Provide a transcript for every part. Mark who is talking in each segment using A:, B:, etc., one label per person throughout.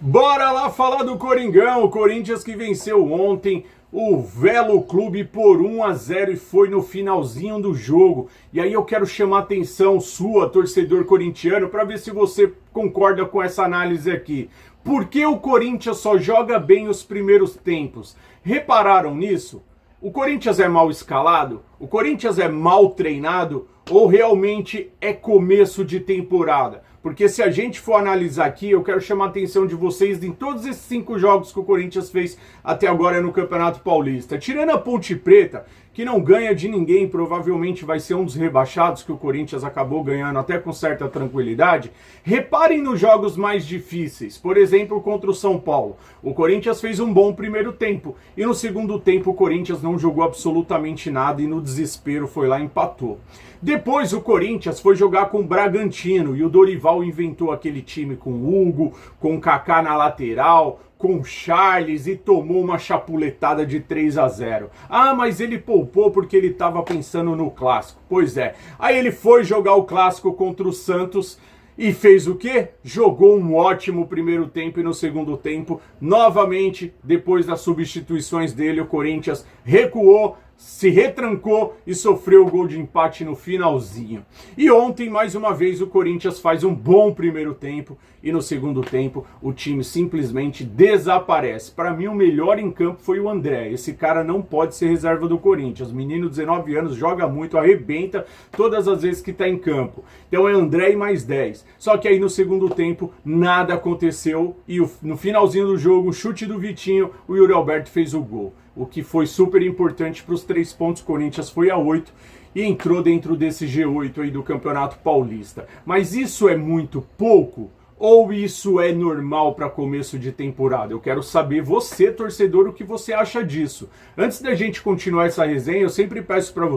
A: Bora lá falar do Coringão, o Corinthians que venceu ontem o Velo Clube por 1-0 e foi no finalzinho do jogo. E aí eu quero chamar a atenção sua, torcedor corintiano, para ver se você concorda com essa análise aqui. Por que o Corinthians só joga bem os primeiros tempos? Repararam nisso? O Corinthians é mal escalado? O Corinthians é mal treinado? Ou realmente é começo de temporada? Porque se a gente for analisar aqui, eu quero chamar a atenção de vocês em todos esses 5 jogos que o Corinthians fez até agora no Campeonato Paulista. Tirando a Ponte Preta, que não ganha de ninguém, provavelmente vai ser um dos rebaixados que o Corinthians acabou ganhando até com certa tranquilidade. Reparem nos jogos mais difíceis, por exemplo, contra o São Paulo. O Corinthians fez um bom primeiro tempo e no segundo tempo o Corinthians não jogou absolutamente nada e no desespero foi lá e empatou. Depois o Corinthians foi jogar com o Bragantino e o Dorival inventou aquele time com o Hugo, com o Kaká na lateral, com o Charles e tomou uma chapuletada de 3-0. Ah, mas ele poupou porque ele estava pensando no clássico. Pois é. Aí ele foi jogar o clássico contra o Santos e fez o quê? Jogou um ótimo primeiro tempo e no segundo tempo, novamente, depois das substituições dele, o Corinthians recuou, se retrancou e sofreu o gol de empate no finalzinho. E ontem, mais uma vez, o Corinthians faz um bom primeiro tempo e no segundo tempo o time simplesmente desaparece. Para mim, o melhor em campo foi o André. Esse cara não pode ser reserva do Corinthians. Menino, 19 anos, joga muito, arrebenta todas as vezes que está em campo. Então é André e mais 10. Só que aí no segundo tempo nada aconteceu e no finalzinho do jogo, o chute do Vitinho, o Yuri Alberto fez o gol. O que foi super importante para os 3 pontos. O Corinthians foi a 8 e entrou dentro desse G8 aí do Campeonato Paulista. Mas isso é muito pouco? Ou isso é normal para começo de temporada? Eu quero saber, você, torcedor, o que você acha disso. Antes da gente continuar essa resenha, eu sempre peço para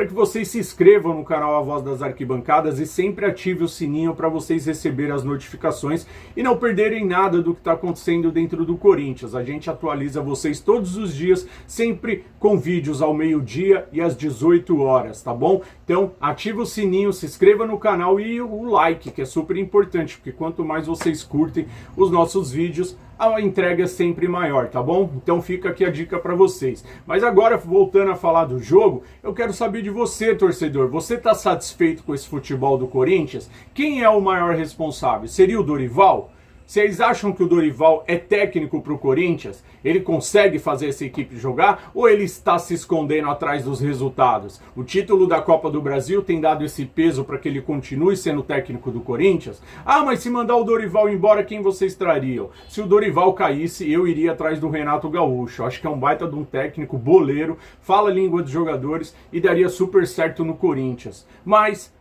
A: que vocês se inscrevam no canal A Voz das Arquibancadas e sempre ative o sininho para vocês receberem as notificações e não perderem nada do que está acontecendo dentro do Corinthians. A gente atualiza vocês todos os dias, sempre com vídeos ao meio-dia e às 18 horas, tá bom? Então, ativa o sininho, se inscreva no canal e o like, que é super importante, porque quanto mais vocês curtem os nossos vídeos, a entrega é sempre maior, tá bom? Então fica aqui a dica para vocês. Mas agora, voltando a falar do jogo, eu quero saber de você, torcedor. Você tá satisfeito com esse futebol do Corinthians? Quem é o maior responsável? Seria o Dorival? Vocês acham que o Dorival é técnico para o Corinthians? Ele consegue fazer essa equipe jogar ou ele está se escondendo atrás dos resultados? O título da Copa do Brasil tem dado esse peso para que ele continue sendo técnico do Corinthians? Ah, mas se mandar o Dorival embora, quem vocês trariam? Se o Dorival caísse, eu iria atrás do Renato Gaúcho. Acho que é um baita de um técnico, boleiro, fala a língua dos jogadores e daria super certo no Corinthians. Mas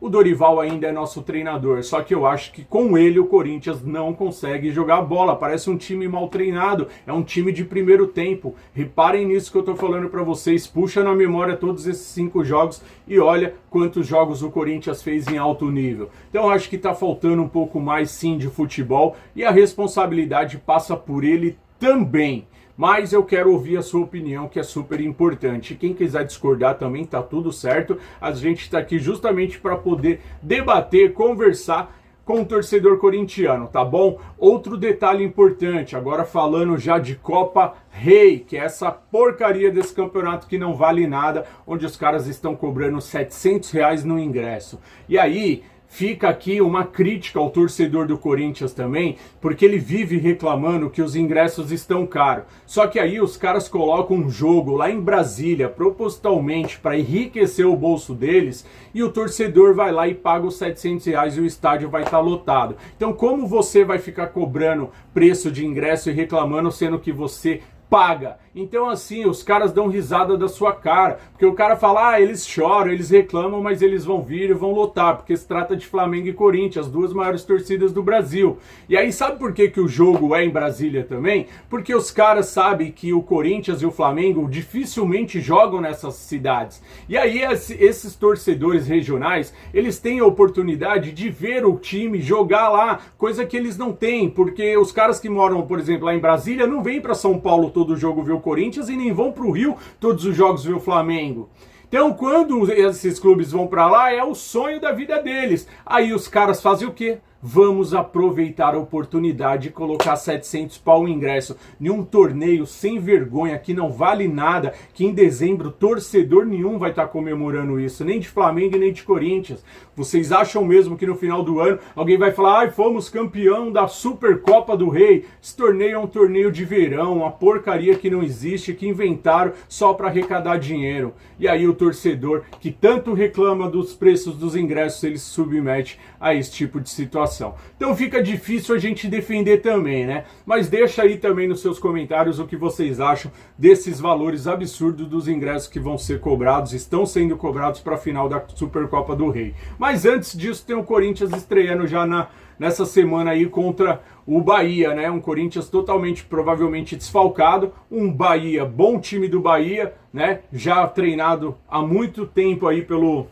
A: o Dorival ainda é nosso treinador, só que eu acho que com ele o Corinthians não consegue jogar bola, parece um time mal treinado, é um time de primeiro tempo. Reparem nisso que eu tô falando para vocês, puxa na memória todos esses 5 jogos e olha quantos jogos o Corinthians fez em alto nível. Então eu acho que tá faltando um pouco mais sim de futebol e a responsabilidade passa por ele também. Mas eu quero ouvir a sua opinião, que é super importante. Quem quiser discordar também tá tudo certo. A gente está aqui justamente para poder debater, conversar com o torcedor corintiano, tá bom? Outro detalhe importante, agora falando já de Copa Rei, que é essa porcaria desse campeonato que não vale nada, onde os caras estão cobrando R$700 no ingresso. E aí fica aqui uma crítica ao torcedor do Corinthians também, porque ele vive reclamando que os ingressos estão caros. Só que aí os caras colocam um jogo lá em Brasília, propositalmente, para enriquecer o bolso deles, e o torcedor vai lá e paga os R$700 e o estádio vai estar lotado. Então como você vai ficar cobrando preço de ingresso e reclamando, sendo que você paga? Então assim, os caras dão risada da sua cara, porque o cara fala, ah, eles choram, eles reclamam, mas eles vão vir e vão lotar, porque se trata de Flamengo e Corinthians, as 2 maiores torcidas do Brasil. E aí sabe por que o jogo é em Brasília também? Porque os caras sabem que o Corinthians e o Flamengo dificilmente jogam nessas cidades. E aí esses torcedores regionais, eles têm a oportunidade de ver o time jogar lá, coisa que eles não têm, porque os caras que moram, por exemplo, lá em Brasília, não vêm para São Paulo todo jogo ver o Corinthians e nem vão para o Rio todos os jogos ver o Flamengo. Então, quando esses clubes vão para lá, é o sonho da vida deles. Aí os caras fazem o quê? Vamos aproveitar a oportunidade de colocar 700 pau o ingresso em um torneio sem vergonha, que não vale nada, que em dezembro torcedor nenhum vai estar comemorando isso, nem de Flamengo e nem de Corinthians. Vocês acham mesmo que no final do ano alguém vai falar: ai, fomos campeão da Supercopa do Rei? Esse torneio é um torneio de verão, uma porcaria que não existe, que inventaram só para arrecadar dinheiro. E aí o torcedor que tanto reclama dos preços dos ingressos, ele se submete a esse tipo de situação. Então fica difícil a gente defender também, né? Mas deixa aí também nos seus comentários o que vocês acham desses valores absurdos dos ingressos que vão ser cobrados, estão sendo cobrados para a final da Supercopa do Rei. Mas antes disso tem o Corinthians estreando já nessa semana aí contra o Bahia, né? Um Corinthians totalmente, provavelmente desfalcado, um Bahia, bom time do Bahia, né? Já treinado há muito tempo aí pelo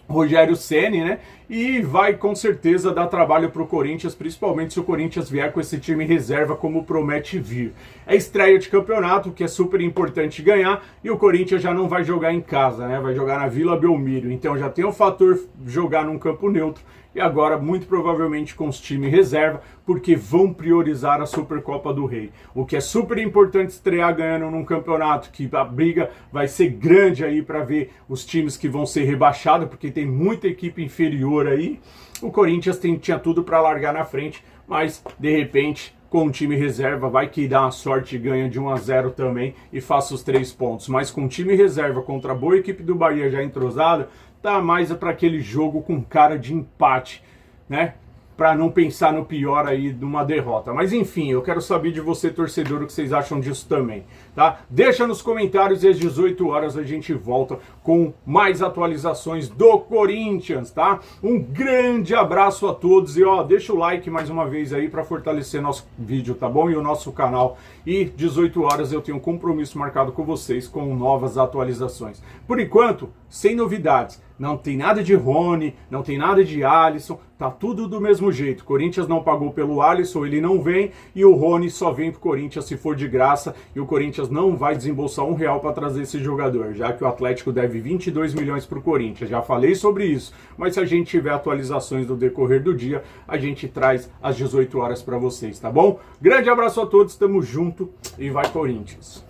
A: Rogério Ceni, né? E vai com certeza dar trabalho para o Corinthians, principalmente se o Corinthians vier com esse time reserva como promete vir. É estreia de campeonato, que é super importante ganhar, e o Corinthians já não vai jogar em casa, né? Vai jogar na Vila Belmiro, então já tem o fator jogar num campo neutro, e agora muito provavelmente com os times reserva, porque vão priorizar a Supercopa do Rei. O que é super importante estrear ganhando num campeonato que a briga vai ser grande aí para ver os times que vão ser rebaixados, porque tem muita equipe inferior aí. O Corinthians tinha tudo para largar na frente, mas de repente com o time reserva vai que dá uma sorte e ganha de 1-0 também e faça os 3 pontos. Mas com o time reserva contra a boa equipe do Bahia já entrosada, tá mais para aquele jogo com cara de empate, né? Para não pensar no pior aí de uma derrota. Mas enfim, eu quero saber de você, torcedor, o que vocês acham disso também, tá? Deixa nos comentários e às 18 horas a gente volta com mais atualizações do Corinthians, tá? Um grande abraço a todos e ó, deixa o like mais uma vez aí para fortalecer nosso vídeo, tá bom? E o nosso canal. E 18 horas eu tenho um compromisso marcado com vocês com novas atualizações. Por enquanto, sem novidades. Não tem nada de Rony, não tem nada de Alisson, tá tudo do mesmo jeito. Corinthians não pagou pelo Alisson, ele não vem, e o Rony só vem pro Corinthians se for de graça, e o Corinthians não vai desembolsar R$1 para trazer esse jogador, já que o Atlético deve 22 milhões pro Corinthians. Já falei sobre isso, mas se a gente tiver atualizações no decorrer do dia, a gente traz às 18 horas para vocês, tá bom? Grande abraço a todos, tamo junto e vai Corinthians!